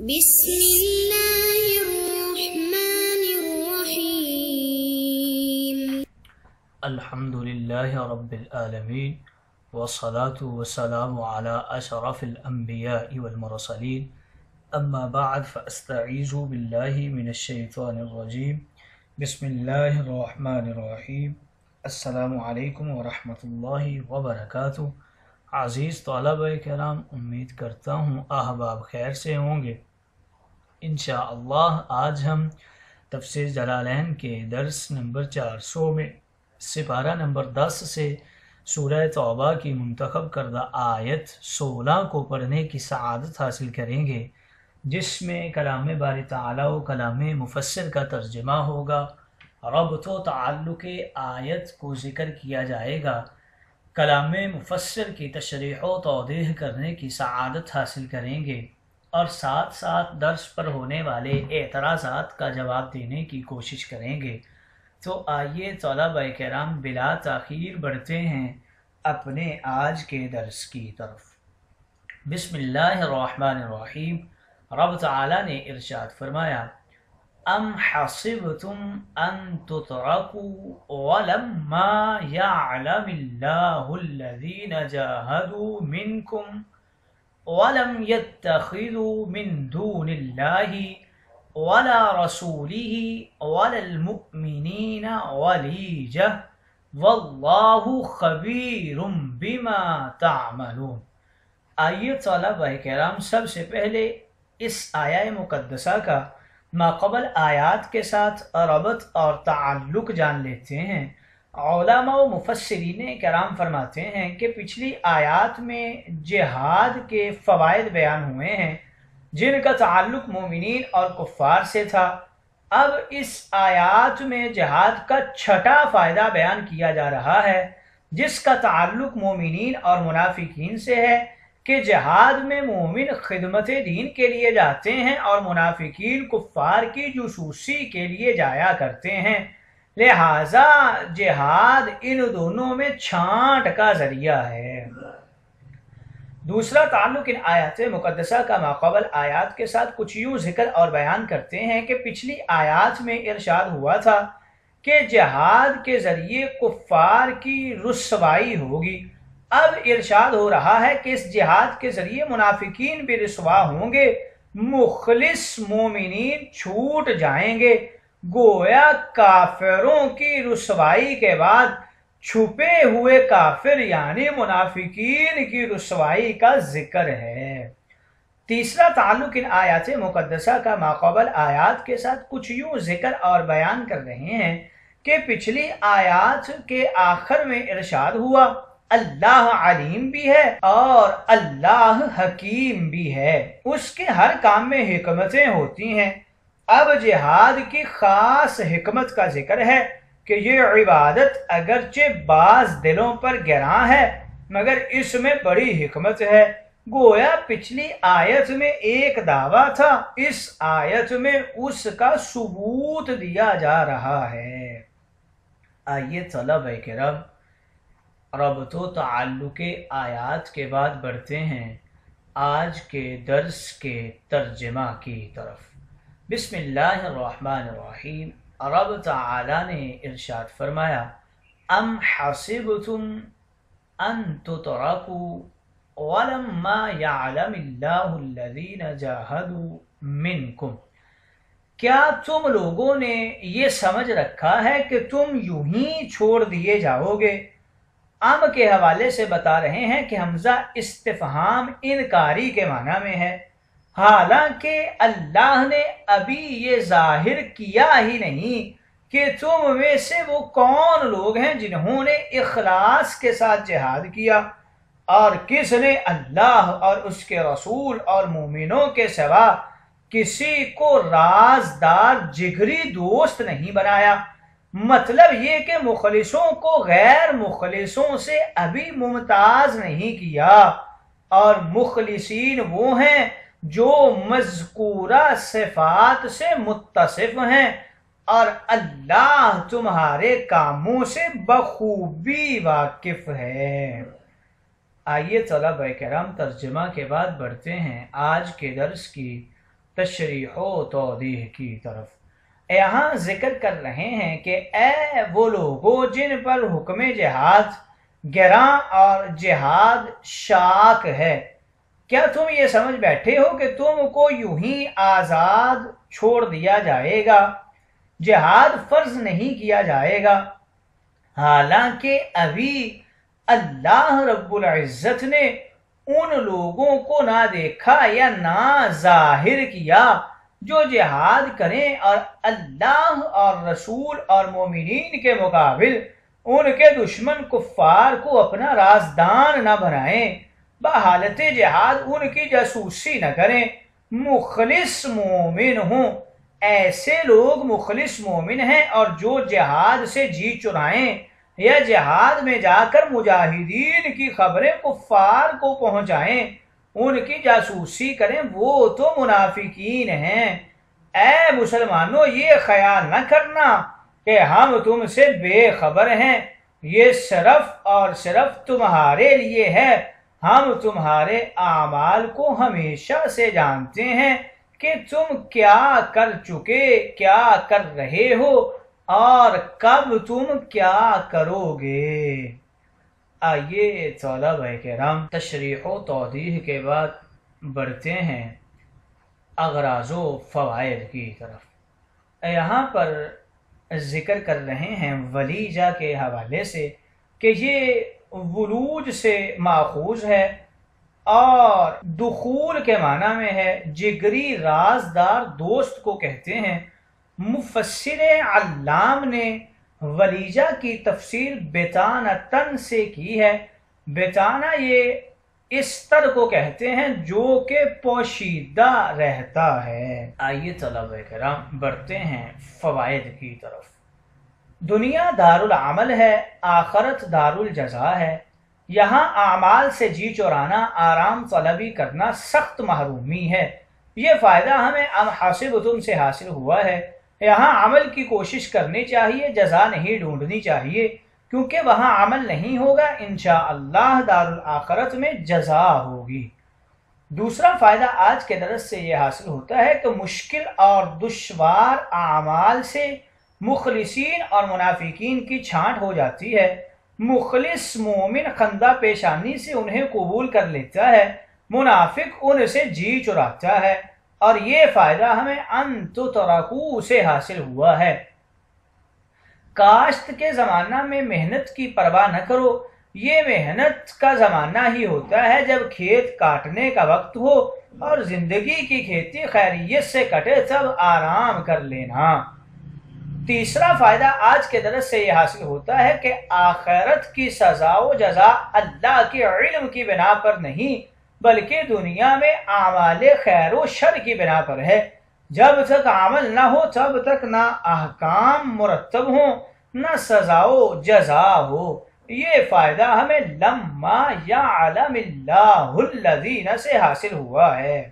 بسم الله الرحمن الرحيم. الحمد لله رب العالمين والصلاة والسلام على أشرف الأنبياء والمرسلين أما بعد فأستعيذ بالله من الشيطان الرجيم بسم الله الرحمن الرحيم السلام علیکم ورحمۃ اللہ وبرکاتہ۔ عزیز طلبہ کرام، امید کرتا ہوں احباب خیر سے ہوں گے۔ انشاءاللہ آج ہم تفسیر جلالین کے درس نمبر 400 میں سپارہ نمبر 10 سے سورہ توبہ کی منتخب کردہ آیت 16 کو پڑھنے کی سعادت حاصل کریں گے، جس میں کلام باری تعالی و کلام مفسر کا ترجمہ ہوگا۔ ربط و تعلق آیت کو ذکر کیا جائے گا، کلام مفسر کی تشریح و توضیح کرنے کی سعادت حاصل کریں گے، اور ساتھ ساتھ درس پر ہونے والے اعتراضات کا جواب دینے کی کوشش کریں گے۔ تو آئیے طلبہ کرام بلا تاخیر بڑھتے ہیں اپنے آج کے درس کی طرف۔ بسم اللہ الرحمن الرحیم۔ رب تعالی نے ارشاد فرمایا، ام حسبتم ان تترکوا ولما یعلم اللہ الذین جاہدوا منکم ولم يتخذوا من دون اللہ ولا رسولہ ولا المؤمنین ولیجہ واللہ خبیر بما تعملون۔ آئیے طلبہ کرام سب سے پہلے اس آیہ مقدسہ کا ماقبل آیات کے ساتھ ربط اور تعلق جان لیتے ہیں۔ علماء و مفسرین کرام فرماتے ہیں کہ پچھلی آیات میں جہاد کے فوائد بیان ہوئے ہیں جن کا تعلق مومنین اور کفار سے تھا۔ اب اس آیات میں جہاد کا چھٹا فائدہ بیان کیا جا رہا ہے جس کا تعلق مومنین اور منافقین سے ہے کہ جہاد میں مومن خدمت دین کے لیے جاتے ہیں اور منافقین کفار کی جاسوسی کے لیے جایا کرتے ہیں، لہذا جہاد ان دونوں میں چھانٹ کا ذریعہ ہے۔ دوسرا تعلق ان آیات مقدسہ کا ماقبل آیات کے ساتھ کچھ یوں ذکر اور بیان کرتے ہیں کہ پچھلی آیات میں ارشاد ہوا تھا کہ جہاد کے ذریعے کفار کی رسوائی ہوگی، اب ارشاد ہو رہا ہے کہ اس جہاد کے ذریعے منافقین بھی رسوا ہوں گے، مخلص مومنین چھوٹ جائیں گے۔ گویا کافروں کی رسوائی کے بعد چھپے ہوئے کافر یعنی منافقین کی رسوائی کا ذکر ہے۔ تیسرا تعلق ان آیات مقدسہ کا ماقبل آیات کے ساتھ کچھ یوں ذکر اور بیان کر رہے ہیں کہ پچھلی آیات کے آخر میں ارشاد ہوا اللہ علیم بھی ہے اور اللہ حکیم بھی ہے، اس کے ہر کام میں حکمتیں ہوتی ہیں۔ اب جہاد کی خاص حکمت کا ذکر ہے کہ یہ عبادت اگرچہ بعض دلوں پر گراں ہے مگر اس میں بڑی حکمت ہے۔ گویا پچھلی آیت میں ایک دعویٰ تھا، اس آیت میں اس کا ثبوت دیا جا رہا ہے۔ آئیے طلبہ کرام ربط و تعلق آیات کے بعد بڑھتے ہیں آج کے درس کے ترجمہ کی طرف۔ بسم اللہ الرحمن الرحیم۔ رب تعالی نے ارشاد فرمایا، ام حسبتم ان تترکوا ولما یعلم اللہ الذین جاہدوا منکم۔ کیا تم لوگوں نے یہ سمجھ رکھا ہے کہ تم یوں ہی چھوڑ دیے جاؤ گے؟ ام کے حوالے سے بتا رہے ہیں کہ حمزہ استفہام انکاری کے معنی میں ہے، حالانکہ اللہ نے ابھی یہ ظاہر کیا ہی نہیں کہ تم میں سے وہ کون لوگ ہیں جنہوں نے اخلاص کے ساتھ جہاد کیا اور کس نے اللہ اور اس کے رسول اور مومنوں کے سوا کسی کو رازدار جگری دوست نہیں بنایا۔ مطلب یہ کہ مخلصوں کو غیر مخلصوں سے ابھی ممتاز نہیں کیا، اور مخلصین وہ ہیں جو مذکورہ صفات سے متصف ہیں اور اللہ تمہارے کاموں سے بخوبی واقف ہے۔ آئیے طلبہ کرام ترجمہ کے بعد بڑھتے ہیں آج کے درس کی تشریح و توضیح کی طرف یہاں ذکر کر رہے ہیں کہ اے وہ لوگوں جن پر حکم جہاد گراں اور جہاد شاق ہے، کیا تم یہ سمجھ بیٹھے ہو کہ تم کو یوں ہی آزاد چھوڑ دیا جائے گا، جہاد فرض نہیں کیا جائے گا؟ حالانکہ ابھی اللہ رب العزت نے ان لوگوں کو نہ دیکھا یا نہ ظاہر کیا جو جہاد کریں اور اللہ اور رسول اور مومنین کے مقابل ان کے دشمن کفار کو اپنا رازدان نہ بنائیں، بحالت جہاد ان کی جاسوسی نہ کریں، مخلص مومن ہوں۔ ایسے لوگ مخلص مومن ہیں اور جو جہاد سے جی چرائیں یا جہاد میں جا کر مجاہدین کی خبریں کفار کو پہنچائیں، ان کی جاسوسی کریں، وہ تو منافقین ہیں۔ اے مسلمانوں، یہ خیال نہ کرنا کہ ہم تم سے بے خبر ہیں، یہ صرف اور صرف تمہارے لیے ہے۔ ہم تمہارے اعمال کو ہمیشہ سے جانتے ہیں کہ تم کیا کر چکے، کیا کر رہے ہو اور کب تم کیا کرو گے۔ آئیے طلبہ کرام تشریح و توضیح کے بعد بڑھتے ہیں اغراض و فوائد کی طرف۔ یہاں پر ذکر کر رہے ہیں ولیجہ کے حوالے سے کہ یہ ولوج سے ماخوذ ہے اور دخول کے معنی میں ہے، جگری رازدار دوست کو کہتے ہیں۔ مفسر علام نے ولیجہ کی تفسیر بطانتن سے کی ہے۔ بطانہ یہ استر کو کہتے ہیں جو کہ پوشیدہ رہتا ہے۔ آئیے طلبہ کرام بڑھتے ہیں فوائد کی طرف۔ دنیا دار العمل ہے، آخرت دار الجزا ہے۔ یہاں اعمال سے جی چورانا، آرام طلبی کرنا سخت محرومی ہے۔ یہ فائدہ ہمیں ام حسبتم سے حاصل ہوا ہے۔ یہاں عمل کی کوشش کرنی چاہیے، جزا نہیں ڈھونڈنی چاہیے، کیونکہ وہاں عمل نہیں ہوگا، انشاءاللہ دار الآخرت میں جزا ہوگی۔ دوسرا فائدہ آج کے درس سے یہ حاصل ہوتا ہے کہ مشکل اور دشوار اعمال سے مخلصین اور منافقین کی چھانٹ ہو جاتی ہے۔ مخلص مومن خندہ پیشانی سے انہیں قبول کر لیتا ہے، منافق ان سے جی چراتا ہے، اور یہ فائدہ ہمیں ان تترکوا سے حاصل ہوا ہے۔ کاشت کے زمانہ میں محنت کی پرواہ نہ کرو، یہ محنت کا زمانہ ہی ہوتا ہے جب کھیت کاٹنے کا وقت ہو اور زندگی کی کھیتی خیریت سے کٹے تب آرام کر لینا۔ تیسرا فائدہ آج کے درس سے یہ حاصل ہوتا ہے کہ آخرت کی سزا و جزا اللہ کے علم کی بنا پر نہیں بلکہ دنیا میں اعمال خیر و شر کی بنا پر ہے۔ جب تک عمل نہ ہو تب تک نہ احکام مرتب ہوں نہ سزا و جزا ہو۔ یہ فائدہ ہمیں لما یعلم اللہ الذین سے حاصل ہوا ہے۔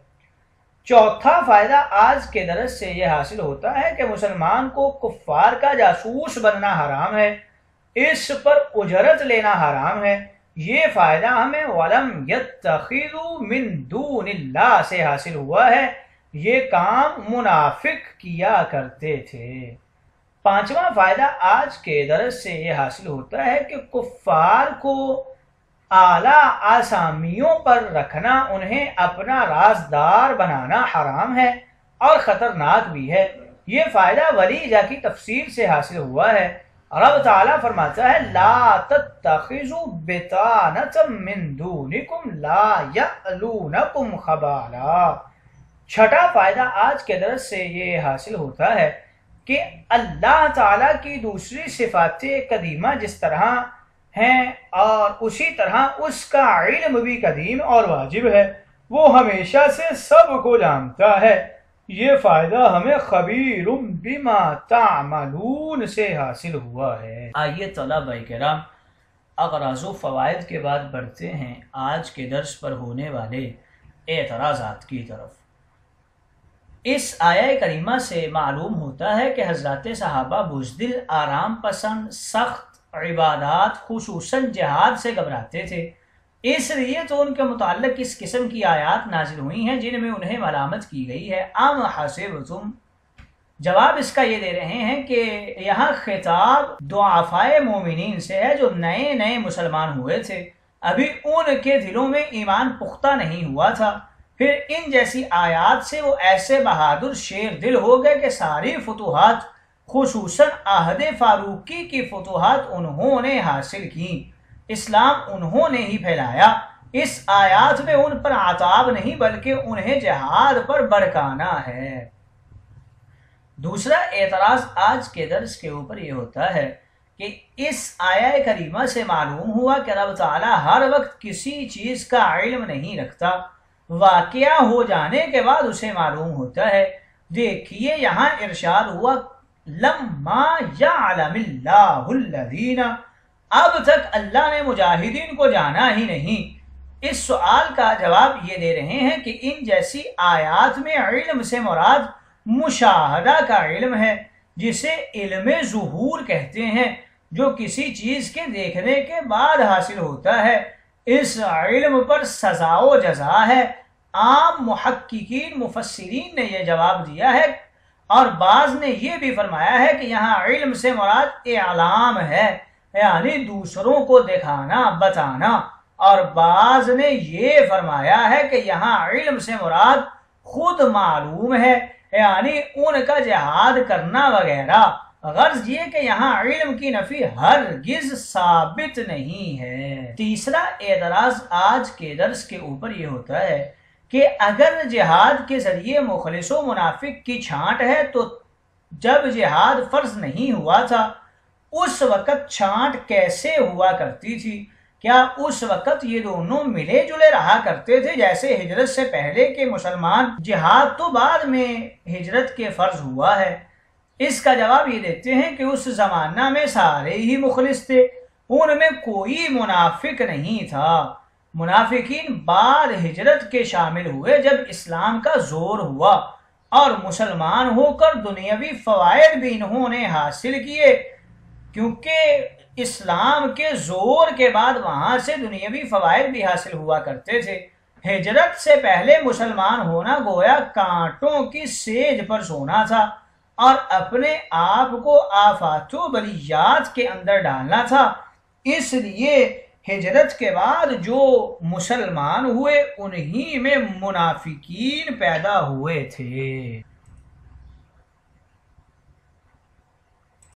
چوتھا فائدہ آج کے درس سے یہ حاصل ہوتا ہے کہ مسلمان کو کفار کا جاسوس بننا حرام ہے، اس پر اجرت لینا حرام ہے۔ یہ فائدہ ہمیں وَلَمْ يَتَّخِذُوا مِن دُونِ اللَّهِ سے حاصل ہوا ہے، یہ کام منافق کیا کرتے تھے۔ پانچواں فائدہ آج کے درس سے یہ حاصل ہوتا ہے کہ کفار کو اعلیٰ آسامیوں پر رکھنا، انہیں اپنا رازدار بنانا حرام ہے اور خطرناک بھی ہے۔ یہ فائدہ ولیجہ کی تفسیر سے حاصل ہوا ہے۔ رب تعالیٰ فرماتا ہے لا تتخذوا بطانة من دونکم لا یألونکم خبالا۔ چھٹا فائدہ آج کے درس سے یہ حاصل ہوتا ہے کہ اللہ تعالیٰ کی دوسری صفات قدیمہ جس طرح ہیں اور اسی طرح اس کا علم بھی قدیم اور واجب ہے، وہ ہمیشہ سے سب کو جانتا ہے۔ یہ فائدہ ہمیں خبیر بما تعملون سے حاصل ہوا ہے۔ آئیے طلبہ کرام اغراض و فوائد کے بعد بڑھتے ہیں آج کے درس پر ہونے والے اعتراضات کی طرف۔ اس آیہ کریمہ سے معلوم ہوتا ہے کہ حضرات صحابہ بزدل، آرام پسند، سخت عبادات خصوصاً جہاد سے گھبراتے تھے۔ اس لیے تو ان کے متعلق اس قسم کی آیات نازل ہوئی ہیں جن میں انہیں ملامت کی گئی ہے۔ ام حسبتم، جواب اس کا یہ دے رہے ہیں کہ یہاں خطاب ضعفائے مومنین سے ہے جو نئے نئے مسلمان ہوئے تھے، ابھی ان کے دلوں میں ایمان پختہ نہیں ہوا تھا، پھر ان جیسی آیات سے وہ ایسے بہادر شیر دل ہو گئے کہ ساری فتوحات خصوصاً عہد فاروقی کی فتوحات انہوں نے حاصل کی، اسلام انہوں نے ہی پھیلایا۔ اس آیات میں ان پر عتاب نہیں بلکہ انہیں جہاد پر بھڑکانا ہے۔ دوسرا اعتراض آج کے درس کے اوپر یہ ہوتا ہے کہ اس آیہ کریمہ سے معلوم ہوا کہ رب تعالیٰ ہر وقت کسی چیز کا علم نہیں رکھتا، واقعہ ہو جانے کے بعد اسے معلوم ہوتا ہے۔ دیکھیے یہاں ارشاد ہوا لما یعلم اللہ الذین، اب تک اللہ نے مجاہدین کو جانا ہی نہیں۔ اس سوال کا جواب یہ دے رہے ہیں کہ ان جیسی آیات میں علم سے مراد مشاہدہ کا علم ہے، جسے علم ظہور کہتے ہیں، جو کسی چیز کے دیکھنے کے بعد حاصل ہوتا ہے۔ اس علم پر سزا و جزا ہے۔ عام محققین مفسرین نے یہ جواب دیا ہے، اور بعض نے یہ بھی فرمایا ہے کہ یہاں علم سے مراد اعلام ہے، یعنی دوسروں کو دکھانا بتانا، اور بعض نے یہ فرمایا ہے کہ یہاں علم سے مراد خود معلوم ہے، یعنی ان کا جہاد کرنا وغیرہ۔ غرض یہ کہ یہاں علم کی نفی ہرگز ثابت نہیں ہے۔ تیسرا اعتراض آج کے درس کے اوپر یہ ہوتا ہے کہ اگر جہاد کے ذریعے مخلص و منافق کی چھانٹ ہے تو جب جہاد فرض نہیں ہوا تھا اس وقت چھانٹ کیسے ہوا کرتی تھی؟ کیا اس وقت یہ دونوں ملے جلے رہا کرتے تھے جیسے ہجرت سے پہلے کے مسلمان؟ جہاد تو بعد میں ہجرت کے فرض ہوا ہے۔ اس کا جواب یہ دیتے ہیں کہ اس زمانہ میں سارے ہی مخلص تھے، ان میں کوئی منافق نہیں تھا۔ منافقین بعد ہجرت کے شامل ہوئے جب اسلام کا زور ہوا، اور مسلمان ہو کر دنیاوی فوائد بھی انہوں نے حاصل کیے، کیونکہ اسلام کے زور کے بعد وہاں سے دنیاوی فوائد بھی حاصل ہوا کرتے تھے۔ ہجرت سے پہلے مسلمان ہونا گویا کانٹوں کی سیج پر سونا تھا، اور اپنے آپ کو آفات و بلیات کے اندر ڈالنا تھا۔ اس لیے ہجرت کے بعد جو مسلمان ہوئے انہی میں منافقین پیدا ہوئے تھے۔